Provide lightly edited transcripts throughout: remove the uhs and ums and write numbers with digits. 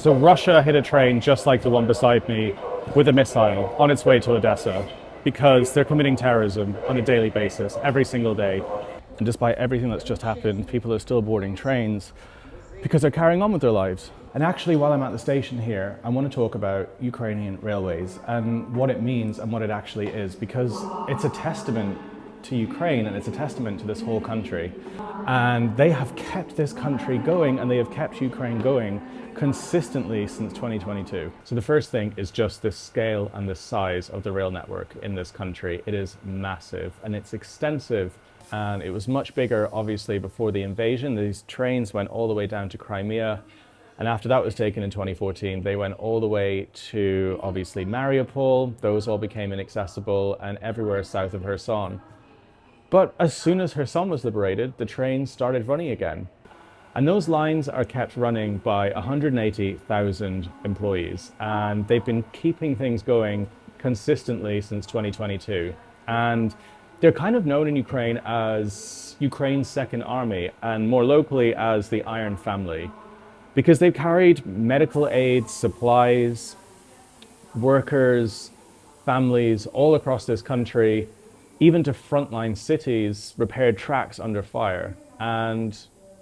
So Russia hit a train just like the one beside me with a missile on its way to Odesa because they're committing terrorism on a daily basis, every single day. And despite everything that's just happened, people are still boarding trains because they're carrying on with their lives. And actually, while I'm at the station here, I want to talk about Ukrainian railways and what it means and what it actually is, because it's a testament to Ukraine and it's a testament to this whole country. And they have kept this country going and they have kept Ukraine going consistently since 2022. So the first thing is just the scale and the size of the rail network in this country. It is massive and it's extensive, and it was much bigger obviously before the invasion. These trains went all the way down to Crimea, and after that was taken in 2014, they went all the way to obviously Mariupol. Those all became inaccessible, and everywhere south of Kherson. But as soon as Kherson was liberated, the trains started running again. And those lines are kept running by 180,000 employees. And they've been keeping things going consistently since 2022. And they're kind of known in Ukraine as Ukraine's second army, and more locally as the Iron Family, because they've carried medical aid, supplies, workers, families all across this country, even to frontline cities, repaired tracks under fire. And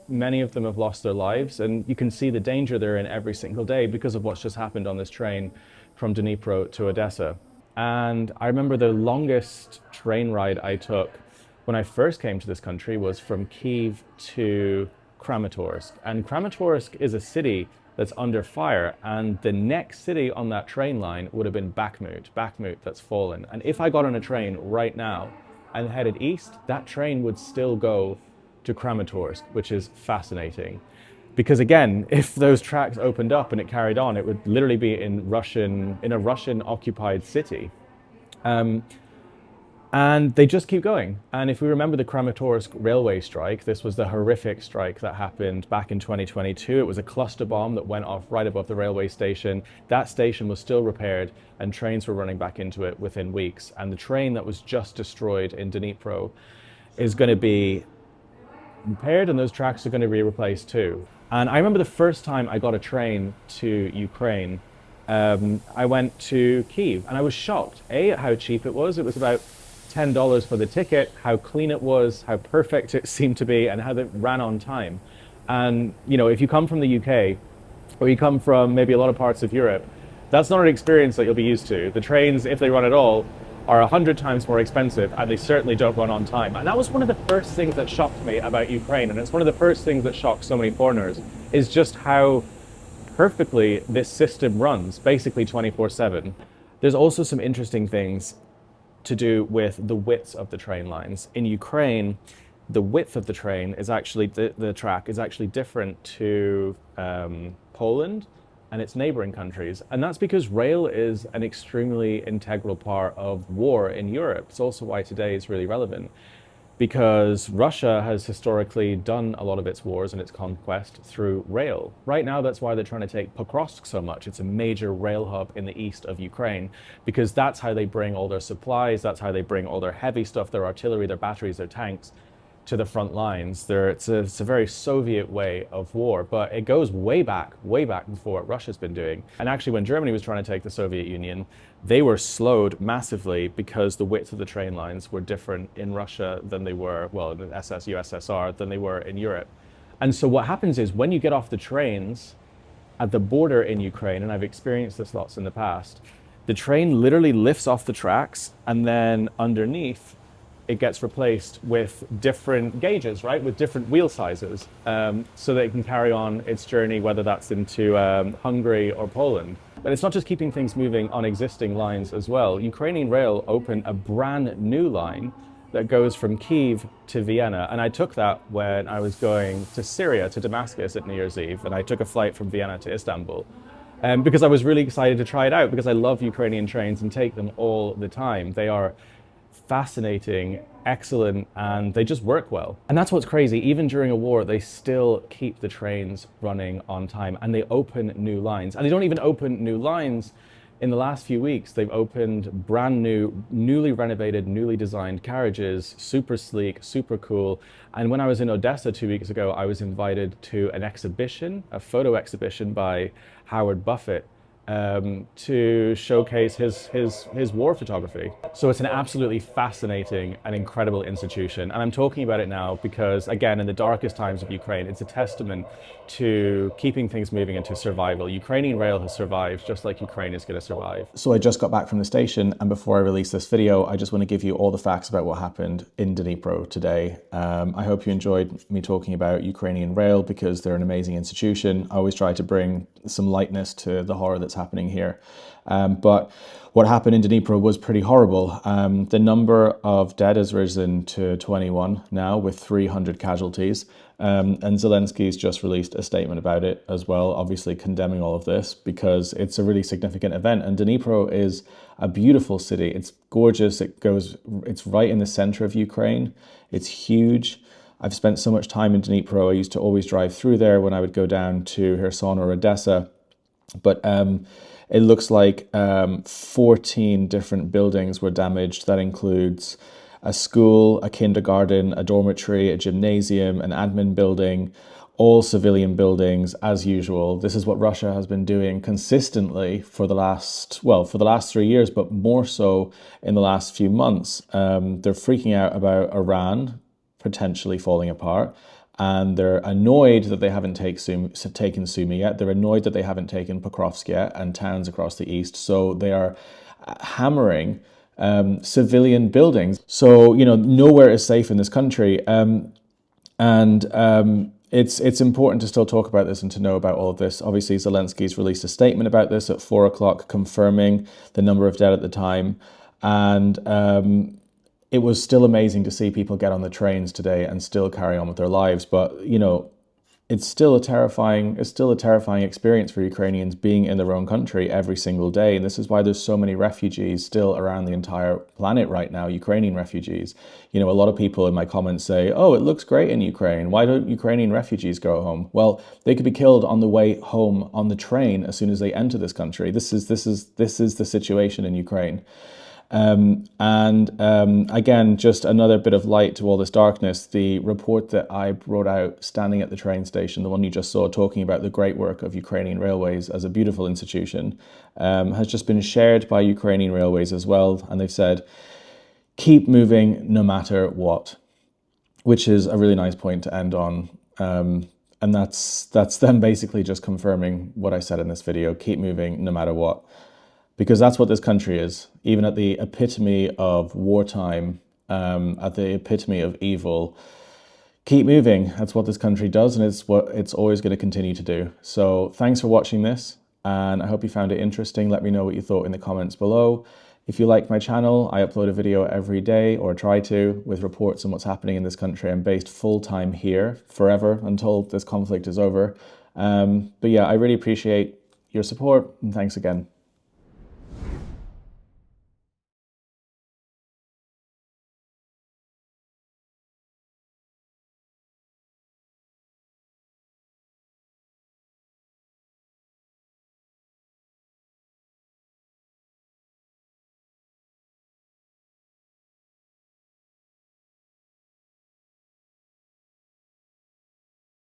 many of them have lost their lives, and you can see the danger they're in every single day because of what's just happened on this train from Dnipro to Odesa. And I remember the longest train ride I took when I first came to this country was from Kyiv to Kramatorsk. And Kramatorsk is a city that's under fire, and the next city on that train line would have been Bakhmut that's fallen. And if I got on a train right now and headed east, that train would still go to Kramatorsk, which is fascinating. Because again, if those tracks opened up and it carried on, it would literally be in a Russian occupied city. And they just keep going. And if we remember the Kramatorsk railway strike, this was the horrific strike that happened back in 2022. It was a cluster bomb that went off right above the railway station. That station was still repaired and trains were running back into it within weeks. And the train that was just destroyed in Dnipro is going to be repaired, and those tracks are going to be replaced too. And I remember the first time I got a train to Ukraine, I went to Kyiv and I was shocked, at how cheap it was. It was about $10 for the ticket, how clean it was, how perfect it seemed to be, and how it ran on time. And if you come from the UK, or you come from maybe a lot of parts of Europe, that's not an experience that you'll be used to. The trains, if they run at all, are 100 times more expensive, and they certainly don't run on time. And that was one of the first things that shocked me about Ukraine, and it's one of the first things that shocked so many foreigners, is just how perfectly this system runs, basically 24/7. There's also some interesting things to do with the width of the train lines. In Ukraine, the width of the train is actually, the track is actually different to Poland and its neighboring countries. And that's because rail is an extremely integral part of war in Europe. It's also why today is really relevant, because Russia has historically done a lot of its wars and its conquest through rail. Right now, that's why they're trying to take Pokrovsk so much. It's a major rail hub in the east of Ukraine, because that's how they bring all their supplies, that's how they bring all their heavy stuff, their artillery, their batteries, their tanks, to the front lines. It's a very Soviet way of war, but it goes way back before what Russia's been doing. And actually, when Germany was trying to take the Soviet Union, they were slowed massively because the width of the train lines were different in Russia than they were, well, in the USSR, than they were in Europe. And so what happens is, when you get off the trains at the border in Ukraine, and I've experienced this lots in the past, the train literally lifts off the tracks, and then underneath it gets replaced with different gauges, right? With different wheel sizes, so that it can carry on its journey, whether that's into Hungary or Poland. But it's not just keeping things moving on existing lines as well. Ukrainian Rail opened a brand new line that goes from Kyiv to Vienna. And I took that when I was going to Syria, to Damascus at New Year's Eve. And I took a flight from Vienna to Istanbul. Because I was really excited to try it out, because I love Ukrainian trains and take them all the time. They are fascinating, excellent, and they just work well. And that's what's crazy. Even during a war, they still keep the trains running on time, and they open new lines. And they don't even open new lines in the last few weeks, they've opened brand new, newly renovated, newly designed carriages, super sleek, super cool. And when I was in Odessa 2 weeks ago, I was invited to an exhibition, a photo exhibition by Howard Buffett, to showcase his war photography. So it's an absolutely fascinating and incredible institution. And I'm talking about it now because, again, in the darkest times of Ukraine, it's a testament to keeping things moving and to survival. Ukrainian Rail has survived just like Ukraine is going to survive. So I just got back from the station, and before I release this video, I just want to give you all the facts about what happened in Dnipro today. I hope you enjoyed me talking about Ukrainian Rail because they're an amazing institution. I always try to bring some lightness to the horror that's happening here. But what happened in Dnipro was pretty horrible. The number of dead has risen to 21 now, with 300 casualties. And Zelensky's just released a statement about it as well, obviously condemning all of this because it's a really significant event. And Dnipro is a beautiful city. It's gorgeous. It's right in the center of Ukraine. It's huge. I've spent so much time in Dnipro. I used to always drive through there when I would go down to Kherson or Odesa. But it looks like 14 different buildings were damaged. That includes a school, a kindergarten, a dormitory, a gymnasium, an admin building, all civilian buildings as usual. This is what Russia has been doing consistently for the last 3 years, but more so in the last few months. They're freaking out about Iran potentially falling apart. And they're annoyed that they haven't taken Sumy yet. They're annoyed that they haven't taken Pokrovsk yet and towns across the east. So they are hammering civilian buildings. So, nowhere is safe in this country. It's important to still talk about this and to know about all of this. Obviously, Zelensky's released a statement about this at 4 o'clock, confirming the number of dead at the time. And it was still amazing to see people get on the trains today and still carry on with their lives. But, it's still a terrifying experience for Ukrainians being in their own country every single day. And this is why there's so many refugees still around the entire planet right now, Ukrainian refugees. A lot of people in my comments say, oh, it looks great in Ukraine. Why don't Ukrainian refugees go home? Well, they could be killed on the way home on the train as soon as they enter this country. This is the situation in Ukraine. Again, just another bit of light to all this darkness. The report that I brought out standing at the train station, the one you just saw, talking about the great work of Ukrainian Railways as a beautiful institution, has just been shared by Ukrainian Railways as well. And they've said, keep moving no matter what, which is a really nice point to end on. And that's them basically just confirming what I said in this video, keep moving no matter what. Because that's what this country is, even at the epitome of wartime, at the epitome of evil. Keep moving. That's what this country does, and it's what it's always going to continue to do. So thanks for watching this, and I hope you found it interesting. Let me know what you thought in the comments below. If you like my channel, I upload a video every day, or try to, with reports on what's happening in this country. I'm based full-time here, forever, until this conflict is over. But yeah, I really appreciate your support, and thanks again.